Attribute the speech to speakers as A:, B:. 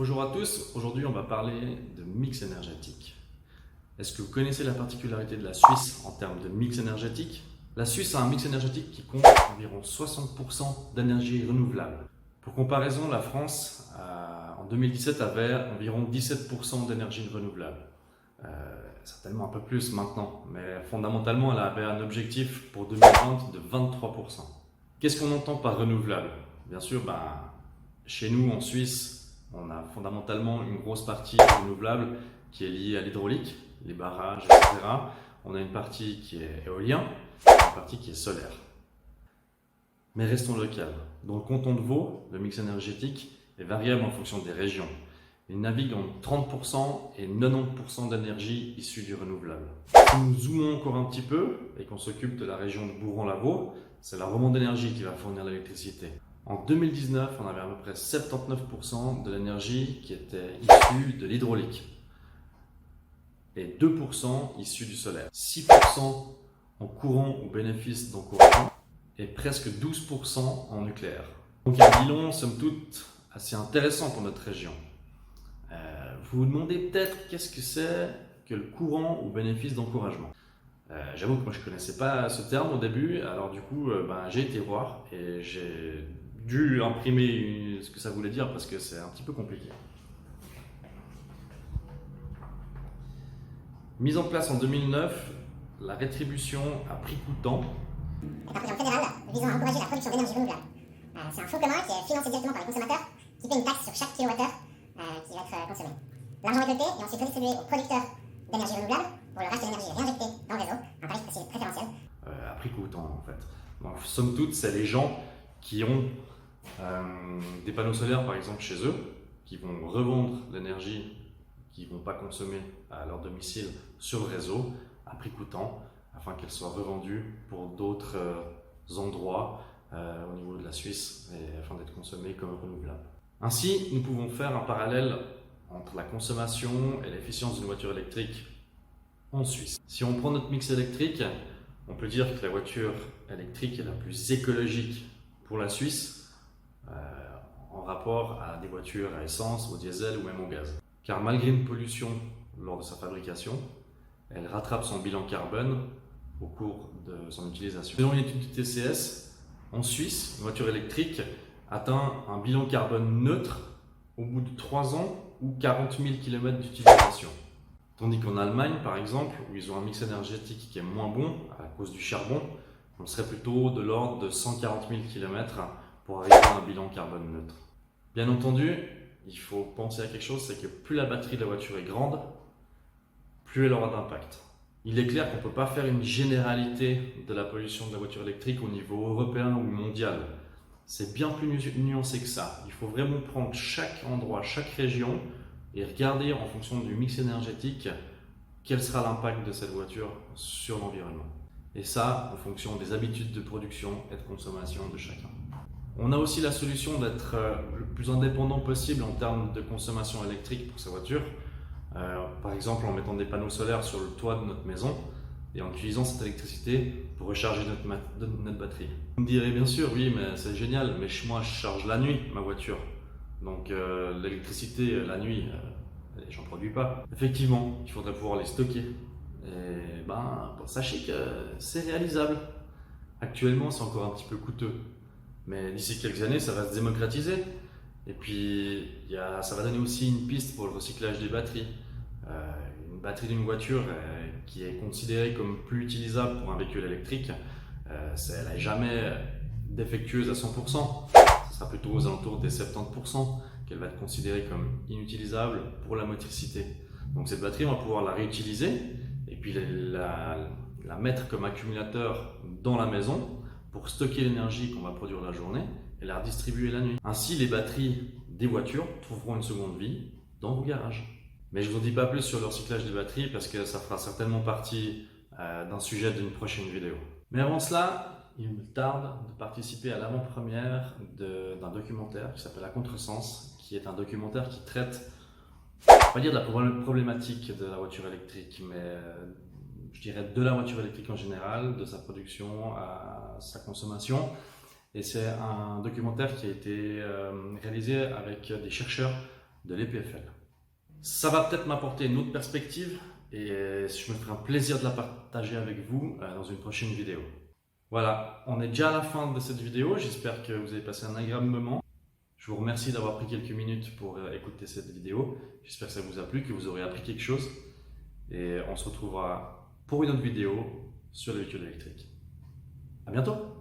A: Bonjour à tous, aujourd'hui on va parler de mix énergétique. Est-ce que vous connaissez la particularité de la Suisse en termes de mix énergétique? La Suisse a un mix énergétique qui compte environ 60% d'énergie renouvelable. Pour comparaison, la France en 2017 avait environ 17% d'énergie renouvelable. Certainement un peu plus maintenant, mais fondamentalement elle avait un objectif pour 2020 de 23%. Qu'est-ce qu'on entend par renouvelable? Bien sûr, chez nous en Suisse, on a fondamentalement une grosse partie renouvelable qui est liée à l'hydraulique, les barrages, etc. On a une partie qui est éolien, une partie qui est solaire. Mais restons local. Dans le canton de Vaud, le mix énergétique est variable en fonction des régions. Il navigue entre 30% et 90% d'énergie issue du renouvelable. Si nous zoomons encore un petit peu et qu'on s'occupe de la région de Bourron-Lavaux, c'est la remontée d'énergie qui va fournir l'électricité. En 2019, on avait à peu près 79% de l'énergie qui était issue de l'hydraulique et 2% issue du solaire. 6% en courant au bénéfice d'encouragement et presque 12% en nucléaire. Donc un bilan, somme toute, assez intéressant pour notre région. Vous vous demandez peut-être qu'est-ce que c'est que le courant au bénéfice d'encouragement. J'avoue que moi je ne connaissais pas ce terme au début, alors du coup j'ai été voir et j'ai dû imprimer ce que ça voulait dire parce que c'est un petit peu compliqué. Mise en place en 2009, la rétribution à prix coûtant
B: est un programme fédéral visant à encourager la production d'énergie renouvelable. C'est un fonds commun qui est financé directement par les consommateurs qui paie une taxe sur chaque kilowattheure qui va être consommé. L'argent récolté est ensuite redistribué aux producteurs d'énergie renouvelable pour le reste de l'énergie réinjectée dans le réseau, un tarif préférentiel.
A: À prix coûtant en fait. Donc, somme toute, c'est les gens qui ont des panneaux solaires par exemple chez eux, qui vont revendre l'énergie qu'ils ne vont pas consommer à leur domicile sur le réseau à prix coûtant afin qu'elle soit revendue pour d'autres endroits au niveau de la Suisse et afin d'être consommée comme renouvelable. Ainsi, nous pouvons faire un parallèle entre la consommation et l'efficience d'une voiture électrique en Suisse. Si on prend notre mix électrique, on peut dire que la voiture électrique est la plus écologique pour la Suisse en rapport à des voitures à essence, au diesel ou même au gaz. Car malgré une pollution lors de sa fabrication, elle rattrape son bilan carbone au cours de son utilisation. Selon une étude du TCS, en Suisse, une voiture électrique atteint un bilan carbone neutre au bout de 3 ans ou 40 000 km d'utilisation. Tandis qu'en Allemagne, par exemple, où ils ont un mix énergétique qui est moins bon à cause du charbon, on serait plutôt de l'ordre de 140 000 km pour arriver à un bilan carbone neutre. Bien entendu, il faut penser à quelque chose, c'est que plus la batterie de la voiture est grande, plus elle aura d'impact. Il est clair qu'on ne peut pas faire une généralité de la pollution de la voiture électrique au niveau européen ou mondial. C'est bien plus nuancé que ça. Il faut vraiment prendre chaque endroit, chaque région et regarder en fonction du mix énergétique quel sera l'impact de cette voiture sur l'environnement. Et ça, en fonction des habitudes de production et de consommation de chacun. On a aussi la solution d'être le plus indépendant possible en termes de consommation électrique pour sa voiture. Par exemple en mettant des panneaux solaires sur le toit de notre maison et en utilisant cette électricité pour recharger notre batterie. Vous me direz bien sûr, oui mais c'est génial, mais moi je charge la nuit ma voiture. Donc l'électricité la nuit, j'en produis pas. Effectivement, il faudrait pouvoir les stocker. Et sachez que c'est réalisable. Actuellement c'est encore un petit peu coûteux. Mais d'ici quelques années, ça va se démocratiser. Et puis, ça va donner aussi une piste pour le recyclage des batteries. Une batterie d'une voiture qui est considérée comme plus utilisable pour un véhicule électrique, elle n'est jamais défectueuse à 100%. Ce sera plutôt aux alentours des 70% qu'elle va être considérée comme inutilisable pour la motricité. Donc cette batterie, on va pouvoir la réutiliser et puis la mettre comme accumulateur dans la maison pour stocker l'énergie qu'on va produire la journée et la redistribuer la nuit. Ainsi, les batteries des voitures trouveront une seconde vie dans vos garages. Mais je ne vous dis pas plus sur le recyclage des batteries parce que ça fera certainement partie d'un sujet d'une prochaine vidéo. Mais avant cela, il me tarde de participer à l'avant-première d'un documentaire qui s'appelle À Contresens, qui est un documentaire qui traite, on va pas dire de la problématique de la voiture électrique, mais je dirais de la voiture électrique en général, de sa production à sa consommation. Et c'est un documentaire qui a été réalisé avec des chercheurs de l'EPFL. Ça va peut-être m'apporter une autre perspective et je me ferai un plaisir de la partager avec vous dans une prochaine vidéo. Voilà, on est déjà à la fin de cette vidéo. J'espère que vous avez passé un agréable moment. Je vous remercie d'avoir pris quelques minutes pour écouter cette vidéo. J'espère que ça vous a plu, que vous aurez appris quelque chose. Et on se retrouvera pour une autre vidéo sur les véhicules électriques. À bientôt!